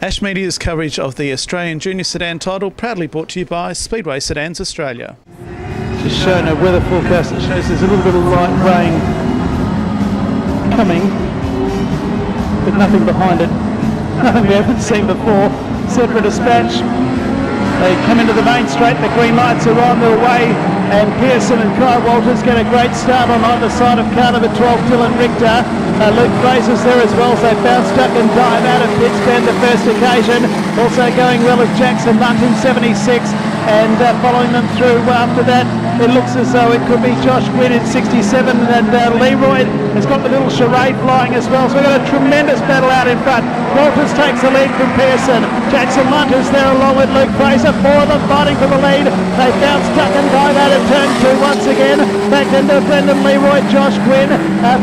Ash Media's coverage of the Australian Junior Sedan title proudly brought to you by Speedway Sedans Australia. Just showing a weather forecast that shows there's a little bit of light rain coming, but nothing behind it. Nothing we haven't seen before. Separate dispatch. They come into the main straight, the green lights are on their way, and Pearson and Kai Walters get a great start on either side of car number 12, Dylan Richter. Luke Fraser's there as well, so bounce, duck and dive out of pits bend the first occasion. Also going well is Jackson Lunt in 76, and following them through after that, it looks as though it could be Josh Gwynn in 67, and Leroy has got the little charade flying as well, so we've got a tremendous battle out in front. Walters takes the lead from Pearson. Jackson Lunt is there along with Luke Fraser, four of them fighting for the lead. They bounce, duck and dive out of turn two once again. Back into Brendan Leroy, Josh Gwynn.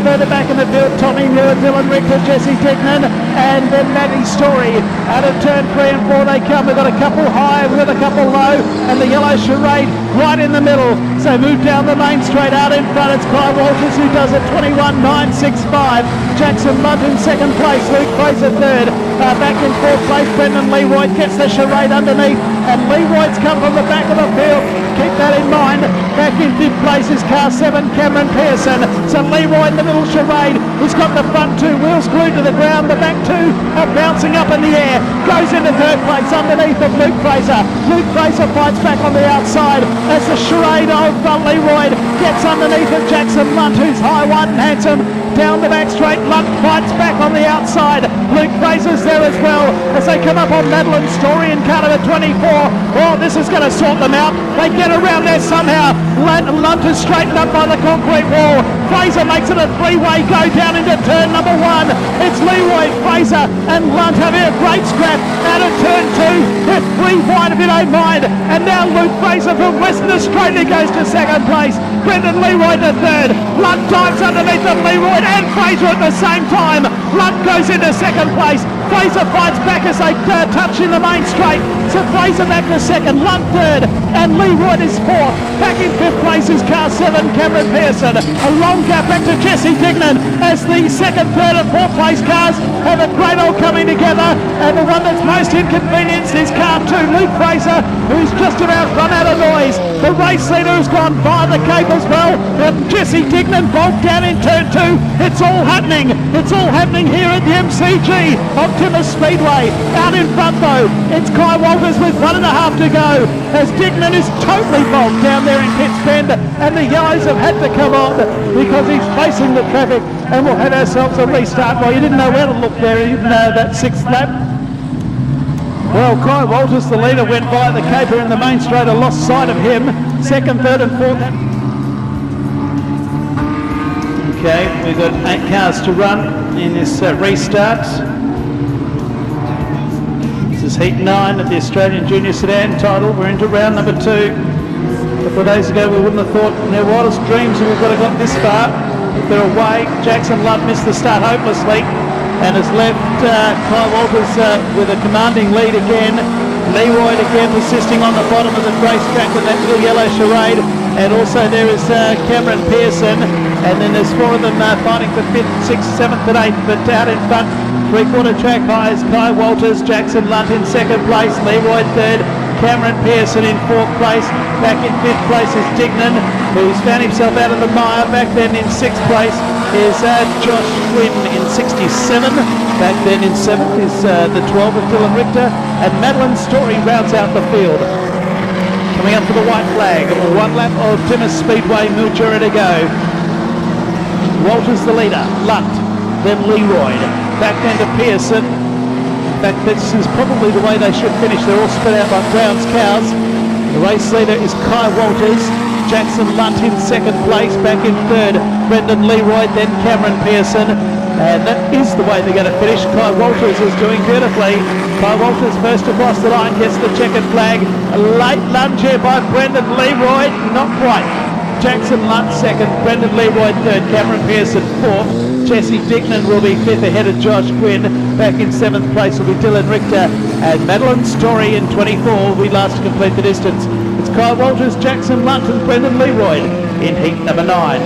Further back in the field, Tommy Muir, Dylan Richter, Jesse Dignan, and then Matty Story. Out of turn 3 and 4 they come. We've got a couple high, we've got a couple low, and the yellow charade right in the middle. So move down the main straight out in front. It's Kai Walters who does it 21.965. Jackson Lunt in second place, Luke Fraser third. Back in fourth place, Brendan Leroy gets the charade underneath, and Leroy's come from the back of the field. Keep that in mind. Back in fifth place is car 7, Cameron Pearson. So Leroy in the middle charade. He's got the front two wheels glued to the ground. The back two are bouncing up in the air. Goes into third place underneath of Luke Fraser. Luke Fraser fights back on the outside as the charade of Leroy gets underneath of Jackson Lunt, who's high, white and handsome. Down the back straight, Lunt fights back on the outside. Luke Fraser's there as well as they come up on Madeline Story in car number 24. Oh, this is going to sort them out. They get around there somehow. Lunt is straightened up by the concrete wall. Fraser makes it a three-way go down into turn number 1. It's Leroy, Fraser and Lunt having a great scrap out of turn 2. They're 3 wide if you don't mind. And now Luke Fraser from Western Australia goes to second place. Brendan Leroy to third. Lunt dives underneath them, Leroy and Fraser at the same time. Lunt goes into second place. Fraser fights back as they touch in the main straight. So Fraser back to second, Lunt third, and Leroy is fourth. Back in fifth place is car 7, Cameron Pearson. A long gap back to Jesse Dignan as the second, third and fourth place cars have a great old coming together. And the one that's most inconvenienced is car 2, Luke Fraser, who's just about run out of noise. The race leader has gone via the cape as well. And Jesse Dignan bogged down in turn 2. It's all happening. It's all happening here at the MCG of Timmis Speedway. Out in front though, it's Kai Walters with 1.5 to go as Dignan is totally bogged down there in pits bend, and the yellows have had to come on because he's facing the traffic, and we'll have ourselves a restart. Well, you didn't know where to look there in that 6th lap. Well, Kai Walters, the leader, went by the caper in the main straight and lost sight of him. Second, third and fourth. Okay, we've got 8 cars to run in this restart. This is heat 9 of the Australian Junior Sedan title. We're into round number 2. A couple of days ago we wouldn't have thought in their wildest dreams we would have got this far. They're away. Jackson Lunt missed the start hopelessly and has left Kai Walters with a commanding lead again. Leroy again persisting on the bottom of the racetrack with that little yellow charade. And also there is Cameron Pearson, and then there's 4 of them fighting for 5th, 6th, 7th and 8th, but out in front, 3/4 track high is Kai Walters, Jackson Lunt in second place, Leroy third, Cameron Pearson in 4th place. Back in 5th place is Dignan, who's found himself out of the mire. Back then in 6th place is Josh Gwynn in 67. Back then in 7th is the 12 of Dylan Richter, and Madeline Story rounds out the field. Coming up for the white flag, 1 lap of Timmis Speedway, Mildura to go. Walters the leader, Lunt, then Leroy, back then to Pearson. In fact, this is probably the way they should finish. They're all spread out by Brown's cows. The race leader is Kai Walters, Jackson Lunt in second place, back in third, Brendan Leroy, then Cameron Pearson. And that is the way they're going to finish. Kai Walters is doing beautifully. Kai Walters first across the line, gets the checkered flag. A late lunge here by Brendan Leroy, not quite. Jackson Lunt second, Brendan Leroy third, Cameron Pearson fourth. Jesse Dignan will be 5th ahead of Josh Gwynn. Back in 7th place will be Dylan Richter. And Madeline Story in 24 will be last to complete the distance. It's Kai Walters, Jackson Lunt and Brendan Leroy in heat number 9.